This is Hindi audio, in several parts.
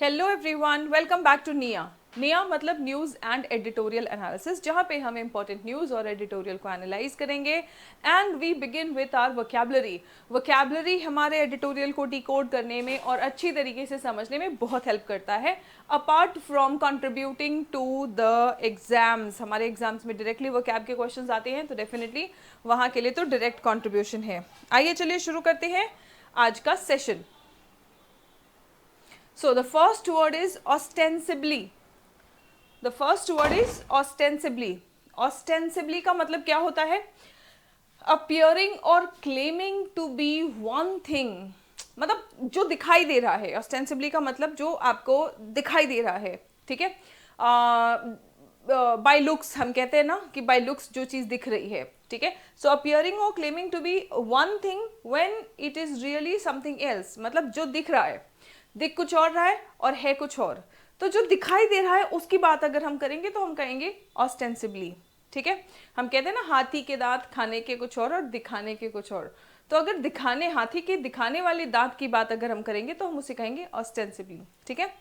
Hello everyone, welcome back to निया। निया मतलब न्यूज़ एंड एडिटोरियल एनालिसिस, जहाँ पे हम इंपॉर्टेंट न्यूज़ और एडिटोरियल को एनालाइज करेंगे। And we begin with our vocabulary. Vocabulary हमारे एडिटोरियल को डिकोड करने में और अच्छी तरीके से समझने में बहुत हेल्प करता है। Apart from contributing to the exams, हमारे एग्जाम्स में डायरेक्टली वोकैब के क्वेश्चन आते हैं, तो डेफिनेटली वहाँ के लिए तो डायरेक्ट कॉन्ट्रीब्यूशन है। आइए चलिए शुरू करते हैं आज का session. So the first word is ostensibly. The first word is ostensibly. Ostensibly का मतलब क्या होता है? Appearing or claiming to be one thing. मतलब जो दिखाई दे रहा है। Ostensibly का मतलब जो आपको दिखाई दे रहा है, ठीक है? बाय लुक्स हम कहते हैं ना कि बाय लुक्स जो चीज़ दिख रही है, ठीक है? सो अपियरिंग और claiming to be one thing when it is really something else. मतलब जो दिख रहा है, दिख कुछ और रहा है और है कुछ और। तो जो दिखाई दे रहा है उसकी बात अगर हम करेंगे तो हम कहेंगे ऑस्टेंसिबली, ठीक है? हम कहते हैं ना हाथी के दांत खाने के कुछ और दिखाने के कुछ और। तो अगर दिखाने, हाथी के दिखाने वाले दांत की बात अगर हम करेंगे तो हम उसे कहेंगे ऑस्टेंसिबली, ठीक है?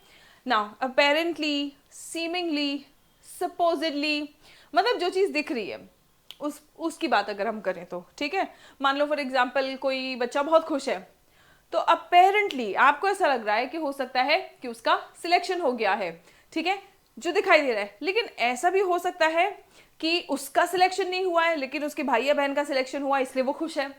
नाउ अपेरेंटली, सीमिंगली, सपोजिडली, मतलब जो चीज़ दिख रही है उसकी बात अगर हम करें तो, ठीक है? मान लो फॉर एग्जाम्पल कोई बच्चा बहुत खुश है, तो अपेरेंटली आपको ऐसा लग रहा है कि हो सकता है कि उसका सिलेक्शन हो गया है, ठीक है, जो दिखाई दे रहा है। लेकिन ऐसा भी हो सकता है कि उसका सिलेक्शन नहीं हुआ है लेकिन उसके भाई या बहन का सिलेक्शन हुआ इसलिए वो खुश है,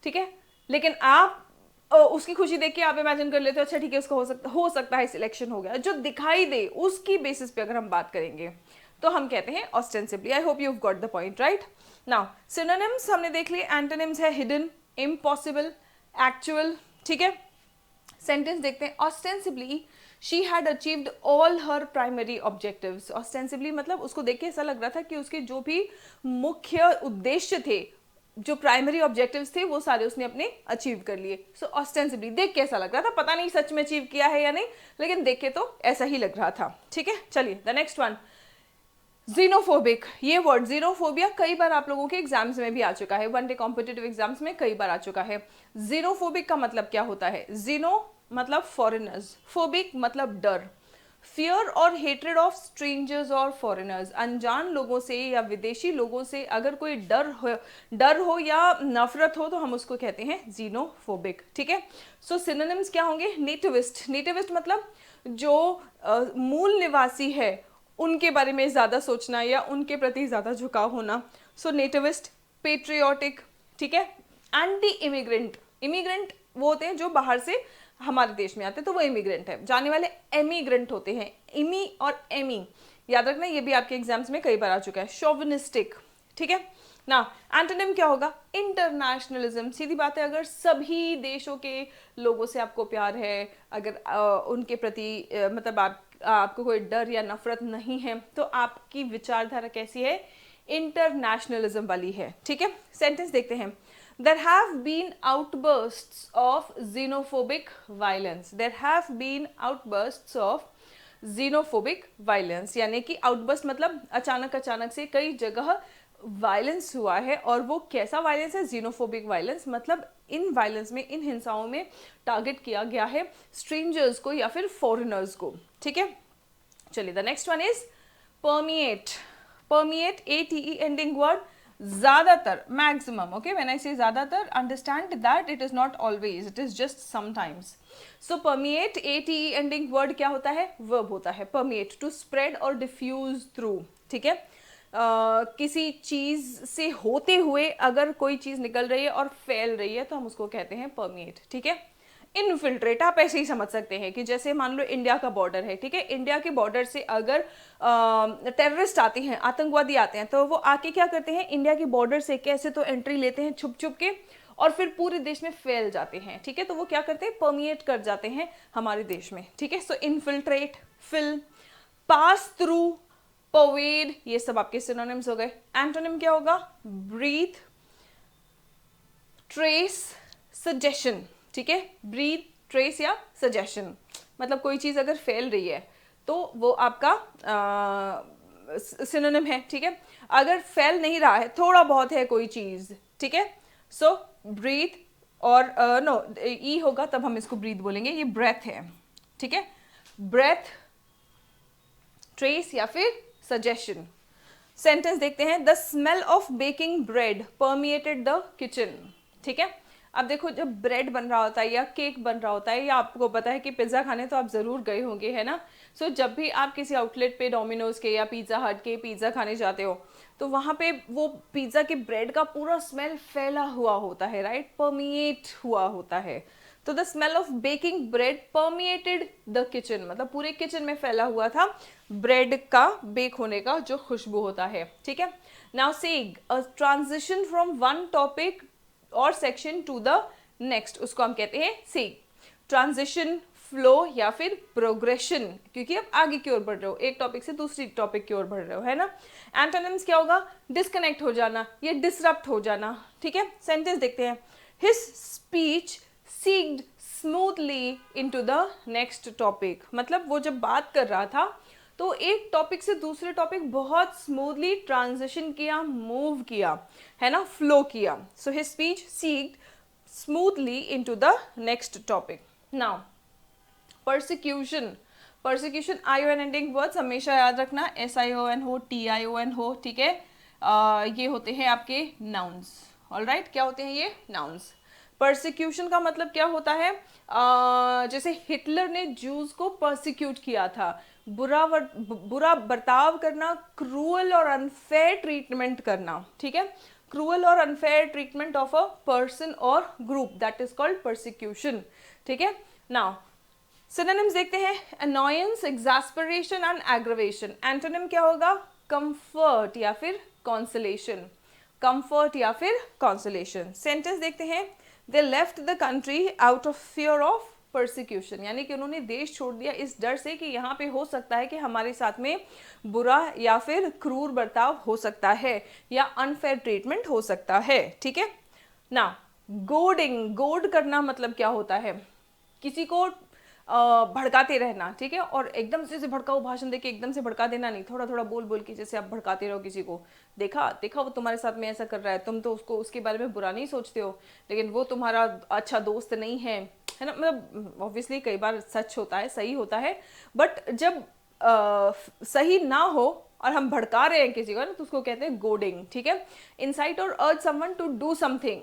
ठीक है। लेकिन आप उसकी खुशी देख के आप इमेजिन कर लेते हो अच्छा ठीक है उसका हो सकता है सिलेक्शन हो गया। जो दिखाई दे उसकी बेसिस पे अगर हम बात करेंगे तो हम कहते हैं ostensibly. I hope you have got the point, right? Now synonyms हमने देख लिए। एंटोनिम्स है हिडन, इम्पॉसिबल, एक्चुअल, ठीक है। सेंटेंस देखते हैं। Ostensibly she had achieved all her primary objectives. Ostensibly मतलब उसको देख के ऐसा लग रहा था कि उसके जो भी मुख्य उद्देश्य थे, जो प्राइमरी ऑब्जेक्टिव्स थे, वो सारे उसने अपने अचीव कर लिए। सो ऑस्टेंसिबली देख के ऐसा लग रहा था, पता नहीं सच में अचीव किया है या नहीं, लेकिन देख के तो ऐसा ही लग रहा था, ठीक है। चलिए द नेक्स्ट वन, जीनोफोबिक। ये वर्ड जीनोफोबिया कई बार आप लोगों के एग्जाम्स में भी आ चुका है, वन डे कॉम्पिटिटिव एग्जाम्स में कई बार आ चुका है। जीनोफोबिक का मतलब क्या होता है? जीनो मतलब फॉरेनर्स, फोबिक मतलब डर, फियर और हेट्रेड ऑफ स्ट्रेंजर्स और फॉरेनर्स। अनजान लोगों से या विदेशी लोगों से अगर कोई डर हो या नफरत हो तो हम उसको कहते हैं जीनोफोबिक, ठीक है। सो सिनोनिम्स क्या होंगे? नेटिविस्ट। नेटिविस्ट मतलब जो मूल निवासी है उनके बारे में ज़्यादा सोचना या उनके प्रति ज़्यादा झुकाव होना। सो नेटिविस्ट। पेट्रियोटिक, ठीक है। Anti immigrant. इमिग्रेंट वो होते हैं जो बाहर से हमारे देश में आते हैं, तो वो इमिग्रेंट है। जाने वाले एमिग्रेंट होते हैं। इमी और एमी याद रखना, ये भी आपके एग्जाम्स में कई बार आ चुका है। शोविनिस्टिक, ठीक है ना। एंटोनिम क्या होगा? इंटरनेशनलिज्म। सीधी बात है, अगर सभी देशों के लोगों से आपको प्यार है, अगर उनके प्रति मतलब आपको कोई डर या नफरत नहीं है, तो आपकी विचारधारा कैसी है? इंटरनेशनलिज्म वाली है, ठीक है। सेंटेंस देखते हैं। There have been outbursts of xenophobic violence. There have been outbursts of xenophobic violence, यानी कि outburst मतलब अचानक से कई जगह वायलेंस हुआ है। और वो कैसा वायलेंस है? xenophobic वायलेंस मतलब इन वायलेंस में, इन हिंसाओं में टारगेट किया गया है स्ट्रेंजर्स को या फिर फॉरेनर्स को, ठीक है। चलिए the next one is permeate. Permeate, ATE ending word. ज्यादातर, मैक्सिमम, ओके। व्हेन आई से ज्यादातर, understand that it is not always, it is just sometimes. So permeate, ATE ending word क्या होता है? वर्ब होता है। परमिएट, टू स्प्रेड और डिफ्यूज थ्रू, ठीक है। किसी चीज से होते हुए अगर कोई चीज निकल रही है और फैल रही है तो हम उसको कहते हैं परमिएट, ठीक है। इनफिल्ट्रेट आप ऐसे ही समझ सकते हैं कि जैसे मान लो इंडिया का बॉर्डर है, ठीक है। इंडिया के बॉर्डर से अगर टेररिस्ट आते हैं, आतंकवादी आते हैं, तो वो आके क्या करते हैं? इंडिया के बॉर्डर से कैसे तो एंट्री लेते हैं छुप छुप के और फिर पूरे देश में फैल जाते हैं, ठीक है। तो वो क्या करते हैं? परमिएट कर जाते हैं हमारे देश में, ठीक है। सो इनफिल्ट्रेट, फिल, पास थ्रू, परवेड, ये सब आपके सिनोनिम्स हो गए। एंटोनिम क्या होगा? ब्रीथ, ट्रेस, सजेशन, ठीक है। ब्रीथ, ट्रेस या सजेशन मतलब कोई चीज अगर फैल रही है तो वो आपका सिनोनिम है, ठीक है। अगर फैल नहीं रहा है, थोड़ा बहुत है कोई चीज, ठीक है, सो ब्रीथ और नो ई होगा तब हम इसको ब्रीथ बोलेंगे, ये ब्रेथ है, ठीक है। ब्रेथ, ट्रेस या फिर सजेशन। सेंटेंस देखते हैं, the smell of baking bread permeated the kitchen. ठीक है, अब देखो जब ब्रेड बन रहा होता है या केक बन रहा होता है, या आपको पता है कि पिज्ज़ा खाने तो आप ज़रूर गए होंगे, है ना। सो जब भी आप किसी आउटलेट पे डोमिनोज के या पिज़्ज़ा हट के पिज़्ज़ा खाने जाते हो, तो वहाँ पे वो पिज़्ज़ा के ब्रेड का पूरा स्मेल फैला हुआ होता है, राइट, परमिएट हुआ होता है। तो the smell of baking bread permeated the kitchen, मतलब पूरे किचन में फैला हुआ था ब्रेड का बेक होने का जो खुशबू होता है। ठीक है, now सेग a transition from one topic और सेक्शन टू द नेक्स्ट, उसको हम कहते हैं सेग। ट्रांजिशन, फ्लो या फिर प्रोग्रेशन, क्योंकि आप आगे की ओर बढ़ रहे हो, एक टॉपिक से दूसरी टॉपिक की ओर बढ़ रहे हो, है ना। एंटोनिम्स क्या होगा, डिस्कनेक्ट हो जाना या डिसरप्ट हो जाना। ठीक है, सेंटेंस देखते हैं, his speech segued smoothly into the next topic, मतलब वो जब बात कर रहा था तो एक टॉपिक से दूसरे टॉपिक बहुत स्मूथली ट्रांजिशन किया, मूव किया, है ना, फ्लो किया। So his speech segued smoothly into the next topic. Now persecution, persecution ION ending words हमेशा याद रखना, SION हो, TION हो। ठीक है, ये होते हैं आपके नाउन्स। ऑलराइट, क्या होते हैं ये, नाउन्स। परसिक्यूशन का मतलब क्या होता है, जैसे हिटलर ने जूस को परसिक्यूट किया था, बुरा बर्ताव करना, क्रूअल और अनफेयर ट्रीटमेंट करना। ठीक है, क्रूअल और unfair treatment of a person और group, that is called persecution. ठीक है, नाउ सिनोनिम्स देखते हैं, annoyance, exasperation and aggravation. Antonym क्या होगा, कंफर्ट या फिर कॉन्सोलेशन, कंफर्ट या फिर कॉन्सोलेशन। सेंटेंस देखते हैं, they left the country out of fear of persecution, यानी कि उन्होंने देश छोड़ दिया इस डर से कि यहाँ पे हो सकता है कि हमारे साथ में बुरा या फिर क्रूर बर्ताव हो सकता है या अनफेयर ट्रीटमेंट हो सकता है। ठीक है ना, गोडिंग, गोड करना मतलब क्या होता है, किसी को भड़काते रहना। ठीक है, और एकदम से भड़काऊ भाषण देके एकदम से भड़का देना नहीं, थोड़ा थोड़ा बोल बोल के जैसे आप भड़काते रहो किसी को, देखा देखा वो तुम्हारे साथ में ऐसा कर रहा है, तुम तो उसको उसके बारे में बुरा नहीं सोचते हो, लेकिन वो तुम्हारा अच्छा दोस्त नहीं है, है ना। मतलब ऑब्वियसली कई बार सच होता है, सही होता है, बट जब सही ना हो और हम भड़का रहे हैं किसी को ना, तो उसको कहते हैं गोडिंग। ठीक है, इंसाइट और अर्ज समवन टू डू समथिंग,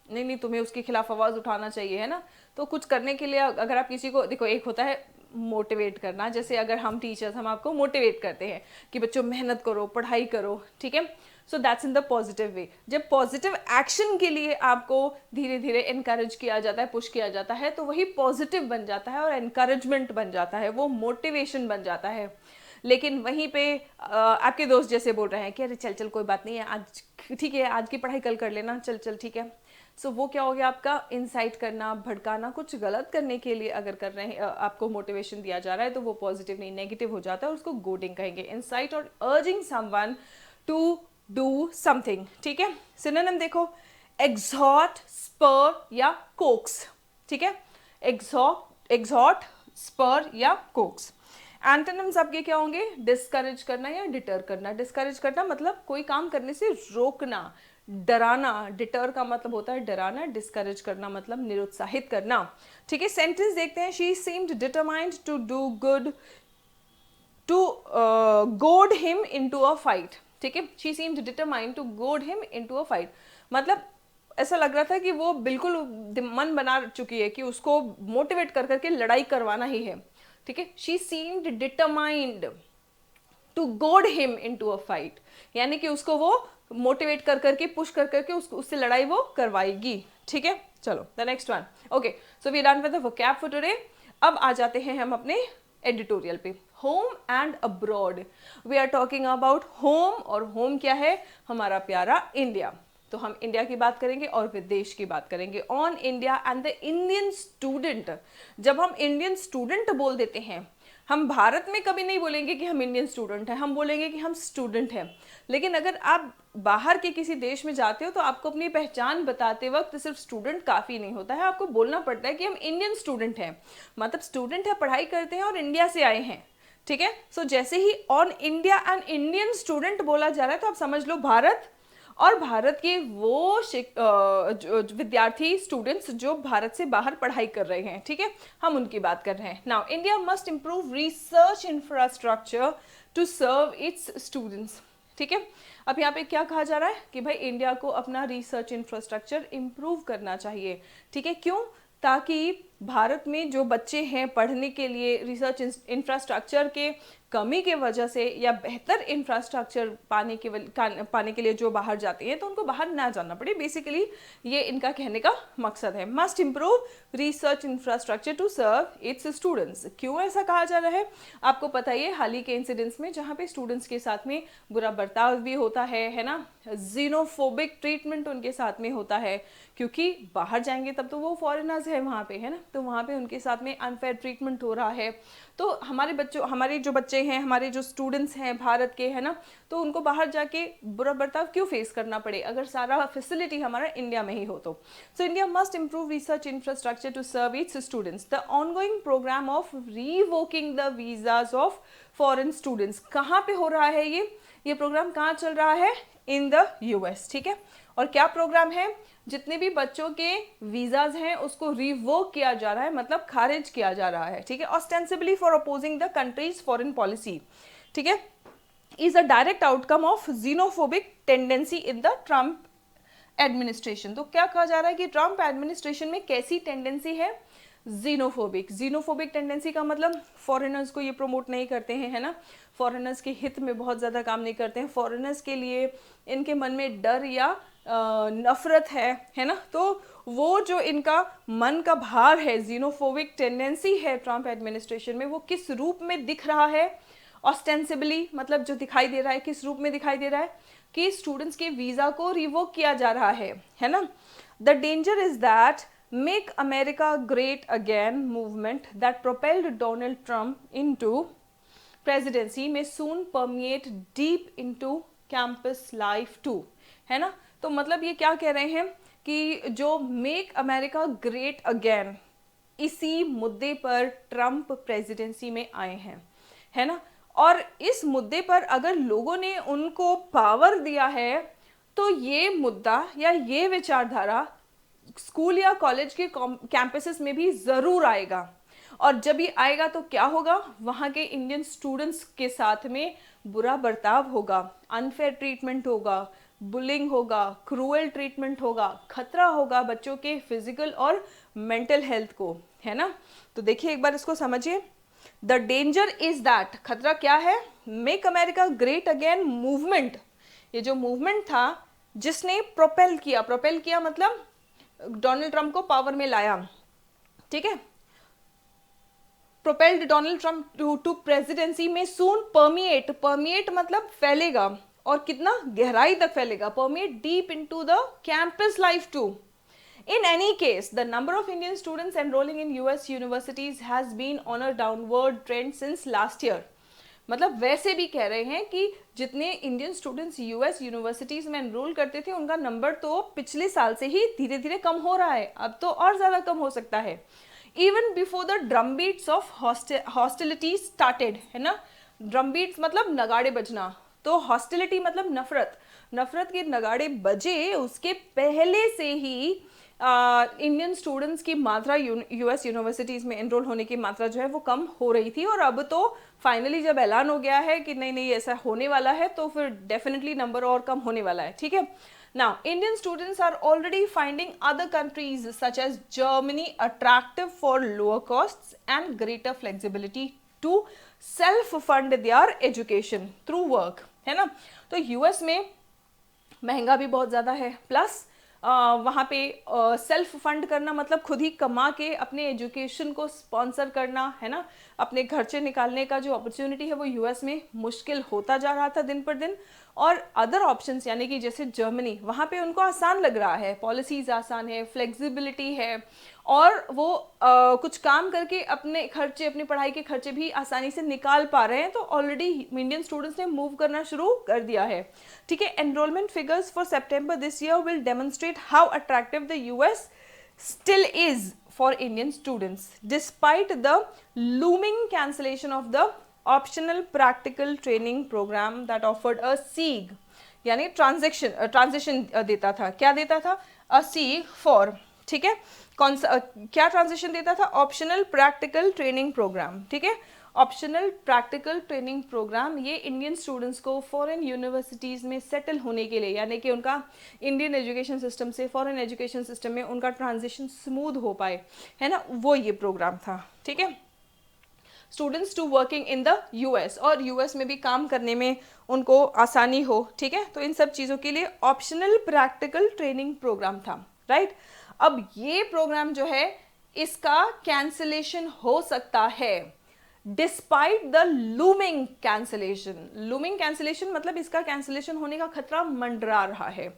नहीं नहीं तुम्हें उसके खिलाफ आवाज उठाना चाहिए, है ना। तो कुछ करने के लिए अगर आप किसी को, देखो एक होता है मोटिवेट करना, जैसे अगर हम टीचर्स हम आपको मोटिवेट करते हैं कि बच्चों मेहनत करो, पढ़ाई करो। ठीक है, so that's in the positive way. जब पॉजिटिव एक्शन के लिए आपको धीरे धीरे इनकरेज किया जाता है, पुश किया जाता है, तो वही पॉजिटिव बन जाता है और एनकरेजमेंट बन जाता है, वो मोटिवेशन बन जाता है। लेकिन वहीं पे आपके दोस्त जैसे बोल रहे हैं कि अरे चल चल कोई बात नहीं है, आज ठीक है, आज की पढ़ाई कल कर लेना, चल चल ठीक है। सो वो क्या हो गया, आपका इंसाइट करना, भड़काना, कुछ गलत करने के लिए अगर कर रहे हैं, आपको मोटिवेशन दिया जा रहा है, तो वो पॉजिटिव नहीं नेगेटिव हो जाता है, और उसको गोडिंग कहेंगे। इंसाइट और urging someone to do something. ठीक है, सिनोनिम देखो, एग्जॉट, स्पर या कोक्स। ठीक है, एग्जॉट, स्पर या कोक्स। एंटोनिम्स आपके क्या होंगे, डिस्करेज करना या डिटर करना। डिस्करेज करना मतलब कोई काम करने से रोकना, डराना, डिटर का मतलब होता है डराना, डिस्करेज करना मतलब निरुत्साहित करना। ठीक है, सेंटेंस देखते हैं, she seemed determined to do good to goad him into a fight. ठीक है, she seemed determined to goad him into a fight, मतलब ऐसा लग रहा था कि वो बिल्कुल मन बना चुकी है कि उसको मोटिवेट कर करके लड़ाई करवाना ही है। ठीक है, she seemed determined to goad him into a fight, यानी कि उसको वो मोटिवेट कर करके, पुश कर करके उससे लड़ाई वो करवाएगी। ठीक है, चलो the next one. Okay, so we done with the vocab for today. अब आ जाते हैं हम अपने एडिटोरियल पे, home and abroad. We are talking about home, और होम क्या है, हमारा प्यारा इंडिया। तो हम इंडिया की बात करेंगे और विदेश की बात करेंगे, on India and the Indian student. जब हम इंडियन स्टूडेंट बोल देते हैं, हम भारत में कभी नहीं बोलेंगे कि हम इंडियन स्टूडेंट हैं, हम बोलेंगे कि हम स्टूडेंट हैं। लेकिन अगर आप बाहर के किसी देश में जाते हो, तो आपको अपनी पहचान बताते वक्त सिर्फ स्टूडेंट काफ़ी नहीं होता है, आपको बोलना पड़ता है कि हम इंडियन स्टूडेंट हैं, मतलब स्टूडेंट है, पढ़ाई करते हैं और इंडिया से आए हैं। ठीक है, सो जैसे ही on India and Indian student बोला जा रहा है, तो आप समझ लो भारत और भारत के वो विद्यार्थी स्टूडेंट्स जो भारत से बाहर पढ़ाई कर रहे हैं, ठीक है, हम उनकी बात कर रहे हैं। Now India must improve research infrastructure to serve its students, ठीक है। अब यहाँ पे क्या कहा जा रहा है कि भाई इंडिया को अपना रिसर्च इंफ्रास्ट्रक्चर इंप्रूव करना चाहिए, ठीक है। क्यों? ताकि भारत में जो बच्चे हैं पढ़ने के लिए रिसर्च इंफ्रास्ट्रक्चर के कमी के वजह से या बेहतर इंफ्रास्ट्रक्चर पाने के लिए जो बाहर जाते हैं तो उनको बाहर ना जाना पड़े, बेसिकली ये इनका कहने का मकसद है। Must improve research infrastructure to serve its students. क्यों ऐसा कहा जा रहा है? आपको पता ही है हाल ही के इंसिडेंट्स में जहाँ पे स्टूडेंट्स के साथ में बुरा बर्ताव भी होता है ना, जीनोफोबिक ट्रीटमेंट उनके साथ में होता है, क्योंकि बाहर जाएंगे तब तो वो फॉरेनर्स है वहाँ पे, है ना, तो वहाँ पे उनके साथ में अनफेयर ट्रीटमेंट हो रहा है। तो हमारे जो बच्चे हैं, हमारे जो स्टूडेंट्स हैं भारत के, है ना, तो उनको बाहर जाके बुरा बर्ताव क्यों फेस करना पड़े अगर सारा फैसिलिटी हमारा इंडिया में ही हो तो। So India must improve research infrastructure to serve its students. The ongoing programme of revoking the visas of foreign students, कहाँ पे हो रहा है ये प्रोग्राम कहाँ चल रहा है? इन द यूएस, ठीक है। और क्या प्रोग्राम है? जितने भी बच्चों के वीजाज हैं उसको रिवोक किया जा रहा है, मतलब खारिज किया जा रहा है, ठीक है, ostensibly for opposing the country's foreign policy, ठीक है, is a direct outcome of xenophobic tendency in the Trump administration. तो क्या कहा जा रहा है कि ट्रम्प एडमिनिस्ट्रेशन में कैसी टेंडेंसी है? जीनोफोबिक टेंडेंसी का मतलब फॉरेनर्स को ये प्रमोट नहीं करते हैं, है ना, फॉरेनर्स के हित में बहुत ज़्यादा काम नहीं करते हैं, फॉरेनर्स के लिए इनके मन में डर या नफरत है ना, तो वो जो इनका मन का भाव है, जीनोफोबिक टेंडेंसी है ट्रम्प एडमिनिस्ट्रेशन में, वो किस रूप में दिख रहा है? ऑस्टेंसिबली, मतलब जो दिखाई दे रहा है, किस रूप में दिखाई दे रहा है? कि स्टूडेंट्स के वीज़ा को रिवोक किया जा रहा है ना। The danger is that Make America Great Again movement that propelled Donald Trump into presidency may soon permeate deep into campus life too, है ना। तो मतलब ये क्या कह रहे हैं कि जो Make America Great Again, इसी मुद्दे पर ट्रम्प प्रेसिडेंसी में आए हैं, है ना, और इस मुद्दे पर अगर लोगों ने उनको पावर दिया है तो ये मुद्दा या ये विचारधारा स्कूल या कॉलेज के कैंपसेस में भी ज़रूर आएगा। और जब ये आएगा तो क्या होगा? वहाँ के इंडियन स्टूडेंट्स के साथ में बुरा बर्ताव होगा, अनफेयर ट्रीटमेंट होगा, बुलिंग होगा, क्रूअल ट्रीटमेंट होगा, खतरा होगा बच्चों के फिजिकल और मेंटल हेल्थ को, है ना। तो देखिए एक बार इसको समझिए। द डेंजर इज दैट, खतरा क्या है? Make America great again movement, ये जो मूवमेंट था जिसने प्रोपेल किया मतलब डोनाल्ड ट्रंप को पावर में लाया, ठीक है, propelled Donald Trump to presidency में सून परमिएट मतलब फैलेगा, और कितना गहराई तक फैलेगा? Permeate deep into the campus life too. In any case, the number of Indian students enrolling in US universities has been on a downward trend since last year. मतलब वैसे भी कह रहे हैं कि जितने इंडियन स्टूडेंट्स यूएस यूनिवर्सिटीज़ में एनरोल करते थे उनका नंबर तो पिछले साल से ही धीरे धीरे कम हो रहा है, अब तो और ज़्यादा कम हो सकता है। Even before the drum beats of hostility started, है ना, ड्रम बीट्स मतलब नगाड़े बजना, तो हॉस्टिलिटी मतलब नफरत के नगाड़े बजे उसके पहले से ही इंडियन स्टूडेंट्स की मात्रा यूएस यूनिवर्सिटीज़ में एनरोल होने की मात्रा जो है वो कम हो रही थी, और अब तो फाइनली जब ऐलान हो गया है कि नहीं ऐसा होने वाला है तो फिर डेफिनेटली नंबर और कम होने वाला है, ठीक है। Now, Indian students are already finding other countries such as Germany attractive for lower costs and greater flexibility to self-fund their education through work, है ना। तो यूएस में महंगा भी बहुत ज़्यादा है, प्लस वहाँ पे सेल्फ फंड करना मतलब खुद ही कमा के अपने एजुकेशन को स्पॉन्सर करना, है ना, अपने खर्चे निकालने का जो अपॉर्चुनिटी है वो यूएस में मुश्किल होता जा रहा था दिन पर दिन। और अदर ऑप्शंस यानी कि जैसे जर्मनी, वहाँ पे उनको आसान लग रहा है, पॉलिसीज़ आसान है, फ्लेक्सिबिलिटी है, और वो कुछ काम करके अपने पढ़ाई के खर्चे भी आसानी से निकाल पा रहे हैं, तो ऑलरेडी इंडियन स्टूडेंट्स ने मूव करना शुरू कर दिया है, ठीक है। Enrolment figures for September this year will demonstrate how attractive the US still is for Indian students despite the looming cancellation of the optional practical training program that offered a SEAG, यानी ट्रांजिशन देता था। क्या देता था? अ सी फॉर, ठीक है, कौन सा क्या ट्रांजिशन देता था? ऑप्शनल प्रैक्टिकल ट्रेनिंग प्रोग्राम, ठीक है, ऑप्शनल प्रैक्टिकल ट्रेनिंग प्रोग्राम। ये इंडियन स्टूडेंट्स को फॉरेन यूनिवर्सिटीज़ में सेटल होने के लिए, यानी कि उनका इंडियन एजुकेशन सिस्टम से फॉरेन एजुकेशन सिस्टम में उनका ट्रांजिशन स्मूथ हो पाए, है ना, वो ये प्रोग्राम था, ठीक है। Students to working in the US, और यूएस में भी काम करने में उनको आसानी हो, ठीक है। तो इन सब चीज़ों के लिए ऑप्शनल प्रैक्टिकल ट्रेनिंग प्रोग्राम था, राइट। अब ये प्रोग्राम जो है इसका कैंसिलेशन हो सकता है despite the looming cancellation. Looming cancellation मतलब इसका कैंसिलेशन होने का खतरा मंडरा रहा है,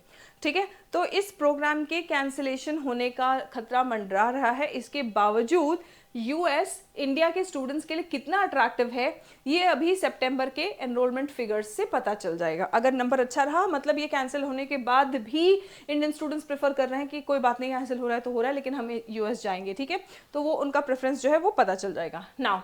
ठीक है। तो इस प्रोग्राम के कैंसिलेशन होने का खतरा मंडरा रहा है, इसके बावजूद यूएस इंडिया के स्टूडेंट्स के लिए कितना अट्रैक्टिव है ये अभी सितंबर के एनरोलमेंट फिगर्स से पता चल जाएगा। अगर नंबर अच्छा रहा, मतलब ये कैंसिल होने के बाद भी इंडियन स्टूडेंट्स प्रेफर कर रहे हैं कि कोई बात नहीं, कैंसिल हो रहा है तो हो रहा है, लेकिन हम यूएस जाएंगे, ठीक है, तो वो उनका प्रेफरेंस जो है वो पता चल जाएगा। Now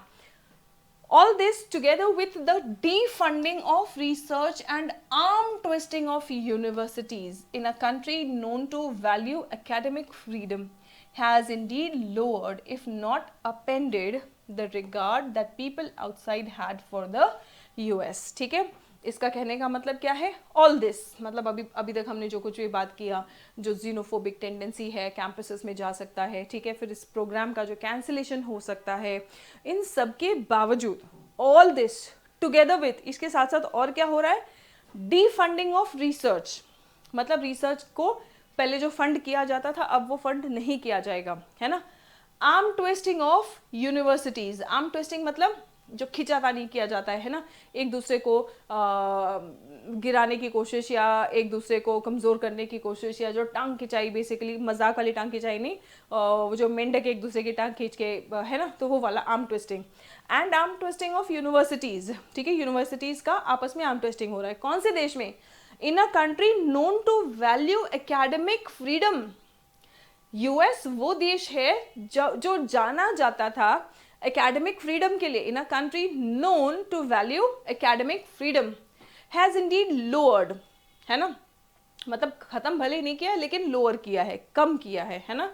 all this together with the defunding of research and arm twisting of universities in a country known to value academic freedom has indeed lowered, if not upended, the regard that people outside had for the US, ठीक है। इसका कहने का मतलब क्या है? ऑल दिस मतलब अभी तक हमने जो कुछ भी बात किया, जो जीनोफोबिक टेंडेंसी है कैंपसेस में जा सकता है, ठीक है, फिर इस प्रोग्राम का जो कैंसिलेशन हो सकता है, इन सब के बावजूद ऑल दिस टुगेदर विथ, इसके साथ साथ और क्या हो रहा है? डीफंडिंग ऑफ रिसर्च, मतलब रिसर्च को पहले जो फंड किया जाता था अब वो फंड नहीं किया जाएगा, है ना। Arm twisting of universities, arm twisting मतलब जो खिंचातानी किया जाता है ना, एक दूसरे को गिराने की कोशिश या एक दूसरे को कमज़ोर करने की कोशिश, या जो टांग खिंचाई, बेसिकली मजाक वाली टांग खिंचाई नहीं, वो जो मेंढक एक दूसरे की टांग खींच के, है ना, तो वो वाला arm twisting. And arm twisting of universities, ठीक है, यूनिवर्सिटीज़ का आपस में आर्म ट्विस्टिंग हो रहा है। कौन से देश में? In a country known to value academic freedom. US वो देश है जो जाना जाता था एकेडमिक फ्रीडम के लिए। In a country known to value academic freedom has indeed lowered, है ना, मतलब खत्म भले नहीं किया लेकिन लोअर किया है, कम किया है ना।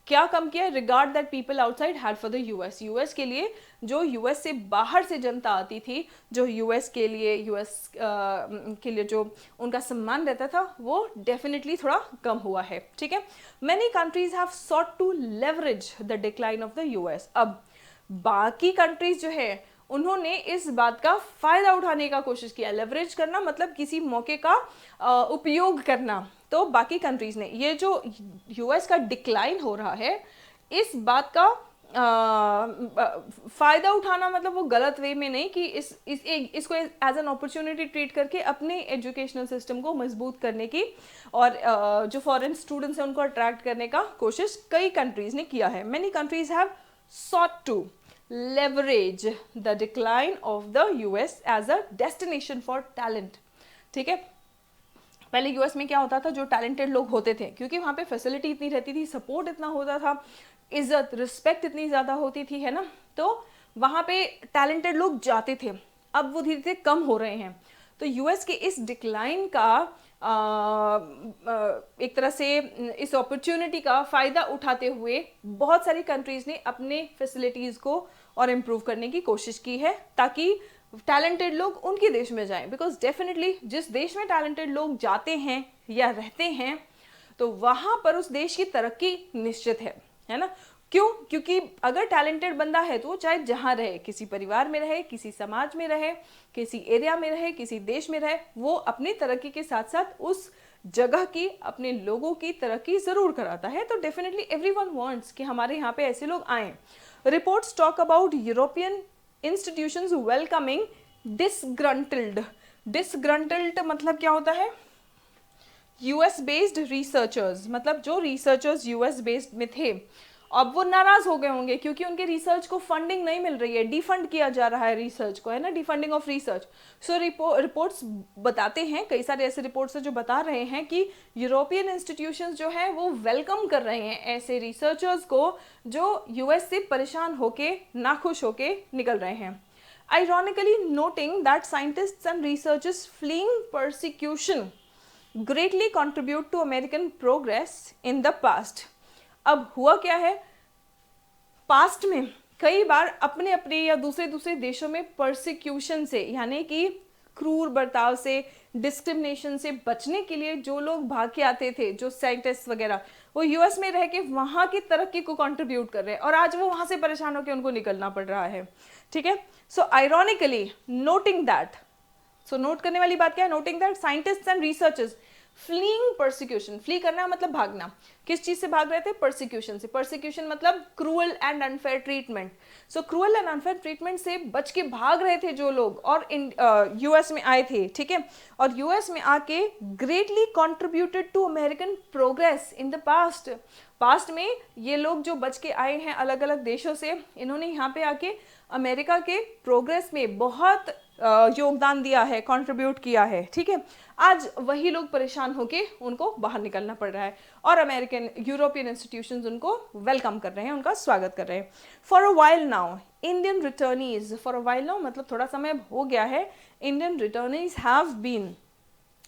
क्या कम किया? Regard that people outside had for the US, US के लिए, जो यूएस से बाहर से जनता आती थी, जो यूएस के लिए जो उनका सम्मान रहता था, वो डेफिनेटली थोड़ा कम हुआ है, ठीक है। Many countries have sought to leverage the decline of the US. अब बाकी कंट्रीज जो है उन्होंने इस बात का फायदा उठाने का कोशिश किया। लेवरेज करना मतलब किसी मौके का उपयोग करना। तो बाकी कंट्रीज ने, ये जो यूएस का डिक्लाइन हो रहा है, इस बात का फायदा उठाना, मतलब वो गलत वे में नहीं कि इसको एज एन अपॉर्चुनिटी ट्रीट करके अपने एजुकेशनल सिस्टम को मजबूत करने की और जो फॉरेन स्टूडेंट्स हैं उनको अट्रैक्ट करने का कोशिश कई कंट्रीज ने किया है। Many countries have sought to leverage the decline of the US as a destination for talent, ठीक है। पहले यूएस में क्या होता था, जो टैलेंटेड लोग होते थे, क्योंकि वहाँ पे फैसिलिटी इतनी रहती थी, सपोर्ट इतना होता था, इज्जत रिस्पेक्ट इतनी ज़्यादा होती थी, है ना, तो वहाँ पे टैलेंटेड लोग जाते थे। अब वो धीरे धीरे कम हो रहे हैं। तो यूएस के इस डिक्लाइन का एक तरह से इस अपॉर्चुनिटी का फ़ायदा उठाते हुए बहुत सारी कंट्रीज़ ने अपने फैसिलिटीज़ को और इम्प्रूव करने की कोशिश की है, ताकि टैलेंटेड लोग उनके देश में जाएं। बिकॉज डेफिनेटली जिस देश में टैलेंटेड लोग जाते हैं या रहते हैं, तो वहाँ पर उस देश की तरक्की निश्चित है ना। क्यों? क्योंकि अगर टैलेंटेड बंदा है तो वो चाहे जहाँ रहे, किसी परिवार में रहे, किसी समाज में रहे, किसी एरिया में रहे, किसी देश में रहे, वो अपनी तरक्की के साथ साथ उस जगह की, अपने लोगों की तरक्की ज़रूर कराता है। तो डेफिनेटली एवरीवन वांट्स कि हमारे यहाँ पे ऐसे लोग आएँ। Reports talk about European institutions welcoming disgruntled मतलब क्या होता है? यूएस बेस्ड रिसर्चर्स, मतलब जो रिसर्चर्स यूएस बेस्ड में थे अब वो नाराज हो गए होंगे क्योंकि उनके रिसर्च को फंडिंग नहीं मिल रही है, डिफंड किया जा रहा है रिसर्च को, है ना, डिफंडिंग ऑफ रिसर्च। सो रिपोर्ट्स बताते हैं, कई सारे ऐसे रिपोर्ट्स हैं जो बता रहे हैं कि यूरोपियन इंस्टीट्यूशंस जो है वो वेलकम कर रहे हैं ऐसे रिसर्चर्स को जो यूएस से परेशान होके, नाखुश होके निकल रहे हैं। ironically noting that scientists and researchers fleeing persecution greatly contribute to American progress in the past. अब हुआ क्या है, पास्ट में कई बार अपने अपने या दूसरे दूसरे देशों में परसिक्यूशन से, यानी कि क्रूर बर्ताव से, डिस्क्रिमिनेशन से बचने के लिए जो लोग भाग के आते थे, जो साइंटिस्ट वगैरह, वो यूएस में रह के वहाँ की तरक्की को कंट्रीब्यूट कर रहे हैं, और आज वो वहाँ से परेशान होकर उनको निकलना पड़ रहा है, ठीक है। So ironically noting that, so note करने वाली बात क्या है, noting that scientist and researchers fleeing persecution, flee करना मतलब भागना, किस चीज से भाग रहे थे, परसिक्यूशन से। परसिक्यूशन मतलब cruel and unfair treatment. So cruel and unfair treatment से बच के भाग रहे थे जो लोग, और यूएस में आए थे, ठीक है, और यूएस में आके greatly contributed to American progress in the past. Past में ये लोग जो बच के आए हैं अलग अलग देशों से, इन्होंने यहाँ पे आके अमेरिका के प्रोग्रेस में बहुत योगदान दिया है, कंट्रीब्यूट किया है, ठीक है। आज वही लोग परेशान होके उनको बाहर निकलना पड़ रहा है, और अमेरिकन यूरोपियन इंस्टीट्यूशंस उनको वेलकम कर रहे हैं, उनका स्वागत कर रहे हैं। For a while now Indian returnees, for a while now मतलब थोड़ा समय हो गया है, इंडियन रिटर्नीज हैव बीन,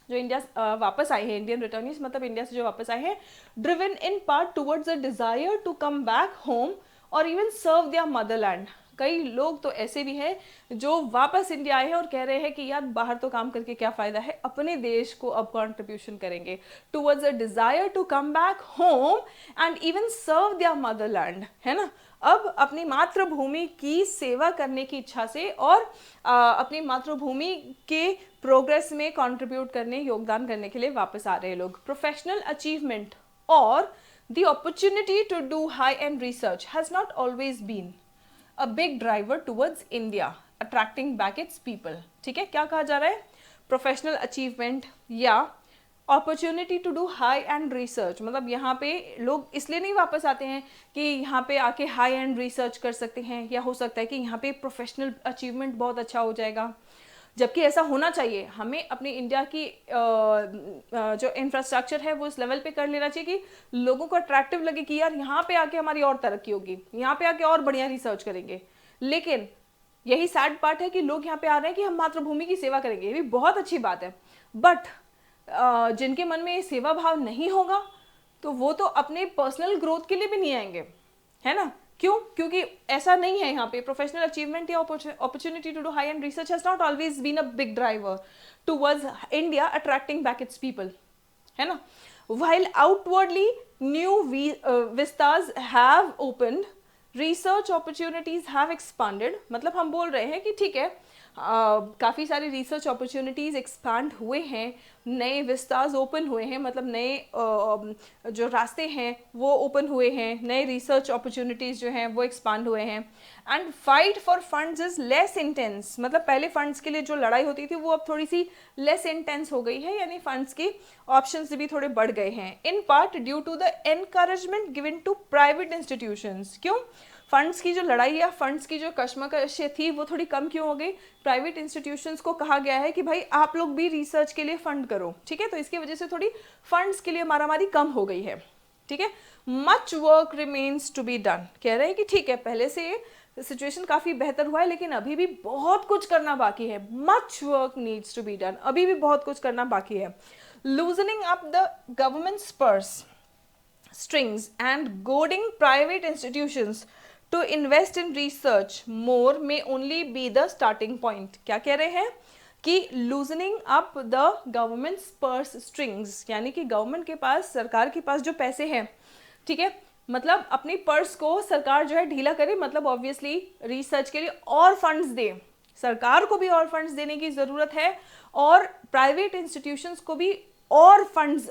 जो इंडिया वापस आए हैं, इंडियन रिटर्नीज मतलब इंडिया से जो वापस आए हैं, driven in part towards a desire to come back home और इवन सर्व देयर मदरलैंड। कई लोग तो ऐसे भी हैं जो वापस इंडिया आए हैं और कह रहे हैं कि यार बाहर तो काम करके क्या फ़ायदा है, अपने देश को अब कंट्रीब्यूशन करेंगे, towards a desire to come back home and even serve their motherland, है ना। अब अपनी मातृभूमि की सेवा करने की इच्छा से और अपनी मातृभूमि के प्रोग्रेस में कंट्रीब्यूट करने, योगदान करने के लिए वापस आ रहे हैं लोग। प्रोफेशनल अचीवमेंट और the opportunity to do high end research has not always been a big driver towards India attracting back its people, ठीक है। क्या कहा जा रहा है, प्रोफेशनल अचीवमेंट या opportunity to do high end research, मतलब यहाँ पे लोग इसलिए नहीं वापस आते हैं कि यहाँ पे आके हाई एंड रिसर्च कर सकते हैं, या हो सकता है कि यहाँ पे प्रोफेशनल अचीवमेंट बहुत अच्छा हो जाएगा, जबकि ऐसा होना चाहिए। हमें अपनी इंडिया की जो इंफ्रास्ट्रक्चर है वो इस लेवल पे कर लेना चाहिए कि लोगों को अट्रैक्टिव लगे कि यार यहाँ पे आके हमारी और तरक्की होगी, यहाँ पे आके और बढ़िया रिसर्च करेंगे। लेकिन यही सैड पार्ट है कि लोग यहाँ पे आ रहे हैं कि हम मातृभूमि की सेवा करेंगे, ये भी बहुत अच्छी बात है, बट जिनके मन में ये सेवा भाव नहीं होगा तो वो तो अपने पर्सनल ग्रोथ के लिए भी नहीं आएंगे, है ना। क्यों, क्योंकि ऐसा नहीं है यहाँ पे। प्रोफेशनल अचीवमेंट या opportunity to do high end research has not always been a big driver towards India attracting back its people, है ना। While outwardly new vistas have opened, research opportunities have expanded, मतलब हम बोल रहे हैं कि ठीक है, काफ़ी सारी रिसर्च अपॉर्चुनिटीज़ एक्सपांड हुए हैं, नए विस्तार्स ओपन हुए हैं, मतलब नए जो रास्ते हैं वो ओपन हुए हैं, नए रिसर्च अपॉर्चुनिटीज़ जो हैं वो एक्सपांड हुए हैं। And fight for funds is less intense, मतलब पहले फंड्स के लिए जो लड़ाई होती थी वो अब थोड़ी सी लेस इंटेंस हो गई है, यानी फंड्स के ऑप्शंस भी थोड़े बढ़ गए हैं, in part due to the encouragement given to private institutions. क्यों, फंड्स की जो लड़ाई या फंड्स की जो कश्मकश थी वो थोड़ी कम क्यों हो गई, प्राइवेट इंस्टीट्यूशंस को कहा गया है कि भाई आप लोग भी रिसर्च के लिए फंड करो, ठीक है, तो इसकी वजह से थोड़ी फंड्स के लिए मारामारी कम हो गई है, ठीक है। Much work remains to be done, कह रहे हैं कि ठीक है पहले से सिचुएशन काफ़ी बेहतर हुआ है लेकिन अभी भी बहुत कुछ करना बाकी है, much work needs to be done, अभी भी बहुत कुछ करना बाकी है। Loosening up the government's purse strings and goading private institutions to invest in research more may only be the starting point। क्या कह रहे हैं कि loosening up the government's purse strings, यानी कि गवर्नमेंट के पास, सरकार के पास जो पैसे हैं, ठीक है, मतलब अपनी पर्स को सरकार जो है ढीला करे, मतलब ऑब्वियसली रिसर्च के लिए और फंड्स दे, सरकार को भी और फंड्स देने की ज़रूरत है और प्राइवेट इंस्टीट्यूशंस को भी और फंड्स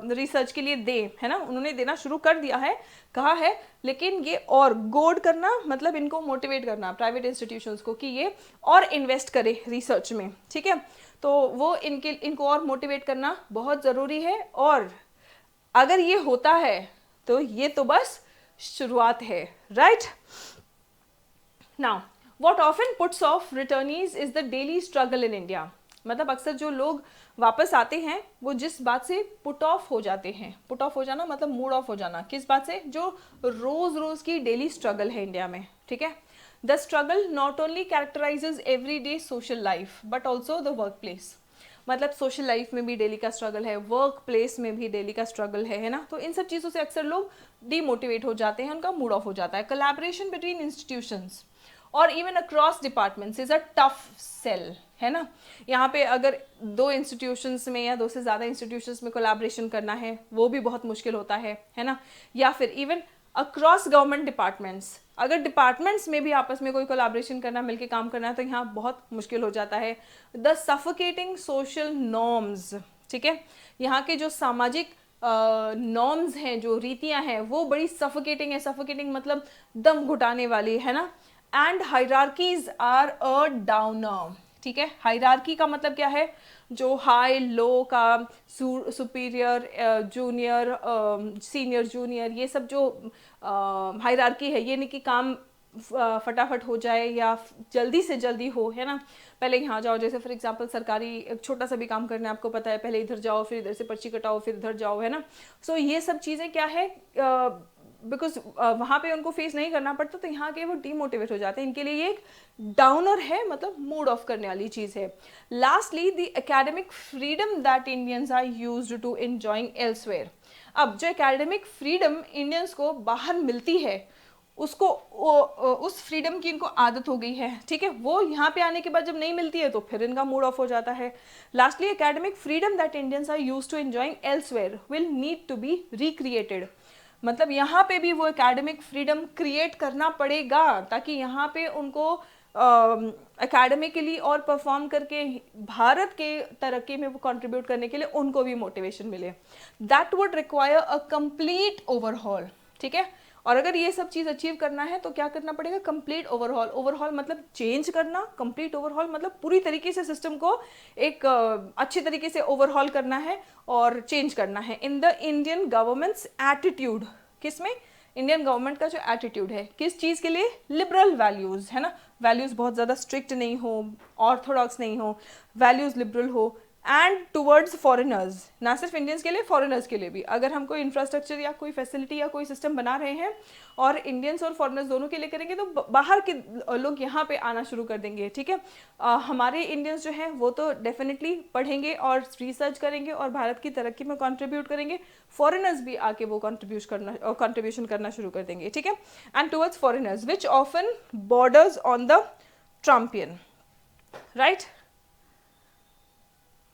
रिसर्च के लिए दे, है ना। उन्होंने देना शुरू कर दिया है, कहा है, लेकिन ये और गोड करना मतलब इनको मोटिवेट करना प्राइवेट इंस्टीट्यूशंस को कि ये और इन्वेस्ट करे रिसर्च में, ठीक है। तो वो इनको और मोटिवेट करना बहुत ज़रूरी है, और अगर ये होता है तो ये तो बस शुरुआत है, right. Now what often puts of returnees is the daily struggle in India, मतलब अक्सर जो लोग वापस आते हैं वो जिस बात से पुट ऑफ हो जाते हैं, पुट ऑफ हो जाना मतलब मूड ऑफ हो जाना, किस बात से, जो रोज रोज की डेली स्ट्रगल है इंडिया में, ठीक है। The struggle not only कैरेक्टराइजेज everyday social life but also the work place. मतलब सोशल लाइफ में भी डेली का स्ट्रगल है, वर्क प्लेस में भी डेली का स्ट्रगल है ना। तो इन सब चीज़ों से अक्सर लोग डीमोटिवेट हो जाते हैं, उनका मूड ऑफ हो जाता है। कोलैबोरेशन बिटवीन इंस्टीट्यूशंस और even across departments is a tough sell, है ना। यहाँ पे अगर दो इंस्टीट्यूशंस में या दो से ज़्यादा इंस्टीट्यूशंस में कोलैबोरेशन करना है वो भी बहुत मुश्किल होता है ना। या फिर इवन अक्रॉस गवर्नमेंट डिपार्टमेंट्स, अगर डिपार्टमेंट्स में भी आपस में कोई कोलैबोरेशन करना, मिलके काम करना है, तो यहाँ बहुत मुश्किल हो जाता है। द सफोकेटिंग सोशल नॉर्म्स, ठीक है, यहाँ के जो सामाजिक नॉर्म्स हैं, जो रीतियाँ हैं, वो बड़ी सफोकेटिंग है। सफोकेटिंग मतलब दम घुटाने वाली, है ना। And hierarchies are a downer, ठीक है। हायरार्की का मतलब क्या है, जो हाई लो का, सुपीरियर, जूनियर, सीनियर, जूनियर, ये सब जो हायरार्की है, ये नहीं कि काम फटाफट हो जाए या जल्दी से जल्दी हो, है ना। पहले यहाँ जाओ, जैसे फॉर एग्जांपल सरकारी एक छोटा सा भी काम करना है, आपको पता है, पहले इधर जाओ, फिर इधर से पर्ची कटाओ, फिर इधर जाओ, है ना। सो ये सब चीज़ें क्या है, बिकॉज वहाँ पे उनको फेस नहीं करना पड़ता, तो यहाँ के वो डीमोटिवेट हो जाते हैं। इनके लिए ये एक डाउनर है, मतलब मूड ऑफ करने वाली चीज़ है। Lastly, the academic freedom that Indians are used to enjoying elsewhere. अब जो एकेडमिक फ्रीडम इंडियंस को बाहर मिलती है, उसको उस फ्रीडम की इनको आदत हो गई है, ठीक है, वो यहाँ पे आने के बाद जब नहीं मिलती है तो फिर इनका मूड ऑफ हो जाता है। Lastly, academic freedom that Indians are used to enjoying elsewhere will need to be recreated. मतलब यहाँ पे भी वो एकेडमिक फ्रीडम क्रिएट करना पड़ेगा, ताकि यहाँ पे उनको एकेडमिकली और परफॉर्म करके भारत के तरक्की में वो कंट्रीब्यूट करने के लिए उनको भी मोटिवेशन मिले। That would require a complete overhaul, ठीक है। और अगर ये सब चीज़ अचीव करना है तो क्या करना पड़ेगा, कंप्लीट ओवरहॉल। ओवरहॉल मतलब चेंज करना, कंप्लीट ओवरहॉल मतलब पूरी तरीके से सिस्टम को एक अच्छी तरीके से ओवरहॉल करना है और चेंज करना है in the Indian governments attitude. किसमें, इंडियन गवर्नमेंट का जो एटीट्यूड है, किस चीज़ के लिए, लिबरल वैल्यूज़, है ना। वैल्यूज़ बहुत ज़्यादा स्ट्रिक्ट नहीं हो, ऑर्थोडॉक्स नहीं हो, वैल्यूज़ लिबरल हो। एंड टुवर्ड्स फॉरेनर्स, ना सिर्फ इंडियंस के लिए, फॉरेनर्स के लिए भी। अगर हम कोई इंफ्रास्ट्रक्चर या कोई फैसिलिटी या कोई सिस्टम बना रहे हैं और इंडियंस और फॉरेनर्स दोनों के लिए करेंगे, तो बाहर के लोग यहाँ पे आना शुरू कर देंगे, ठीक है। हमारे इंडियंस जो हैं वो तो डेफिनेटली पढ़ेंगे और रिसर्च करेंगे और भारत की तरक्की में कंट्रीब्यूट करेंगे। फॉरेनर्स भी आके वो कंट्रीब्यूशन करना शुरू कर देंगे, ठीक है। And towards foreigners which often borders on the Trumpian, right.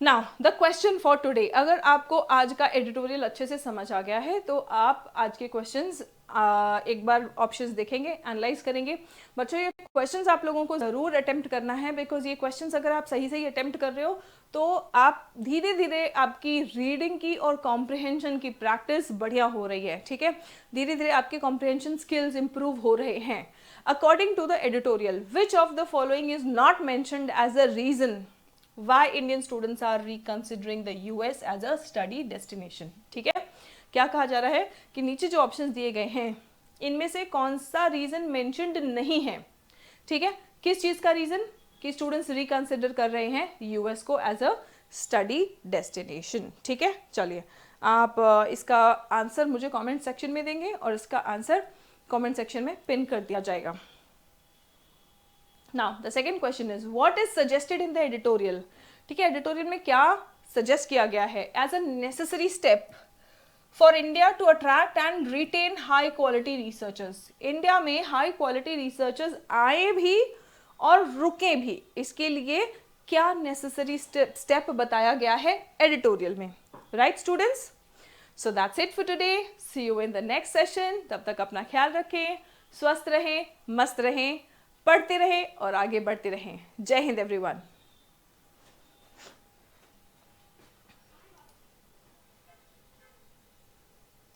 Now the question for today, अगर आपको आज का एडिटोरियल अच्छे से समझ आ गया है तो आप आज के क्वेश्चंस एक बार ऑप्शंस देखेंगे, एनालाइज करेंगे। बच्चों, ये क्वेश्चंस आप लोगों को ज़रूर अटेम्प्ट करना है, बिकॉज ये क्वेश्चंस अगर आप सही सही अटेम्प्ट कर रहे हो तो आप धीरे धीरे आपकी रीडिंग की और कॉम्प्रिहेंशन की प्रैक्टिस बढ़िया हो रही है, ठीक है। धीरे धीरे आपके कॉम्प्रिहेंशन स्किल्स इंप्रूव हो रहे हैं। According to the editorial, which of the following is not mentioned as a reason why Indian students are reconsidering the US as a study destination, ठीक है। क्या कहा जा रहा है कि नीचे जो ऑप्शंस दिए गए हैं इनमें से कौन सा रीजन मेंशन्ड नहीं है, ठीक है। किस चीज का रीजन, कि स्टूडेंट्स रिकंसिडर कर रहे हैं यूएस को एज अ स्टडी डेस्टिनेशन, ठीक है। चलिए, आप इसका आंसर मुझे कमेंट सेक्शन में देंगे और इसका आंसर कमेंट सेक्शन में पिन कर दिया जाएगा। Now the second question is what is suggested in the editorial, ठीक है। एडिटोरियल में क्या सजेस्ट किया गया है as a necessary step for India to attract and retain high quality researchers. India में हाई क्वालिटी रिसर्चर्स आए भी और रुके भी, इसके लिए क्या नेसेसरी स्टेप बताया गया है एडिटोरियल में, right students. So that's it for today, see you in the next session. तब तक अपना ख्याल रखें, स्वस्थ रहें, मस्त रहें, पढ़ते रहें और आगे बढ़ते रहें। जय हिंद एवरीवन।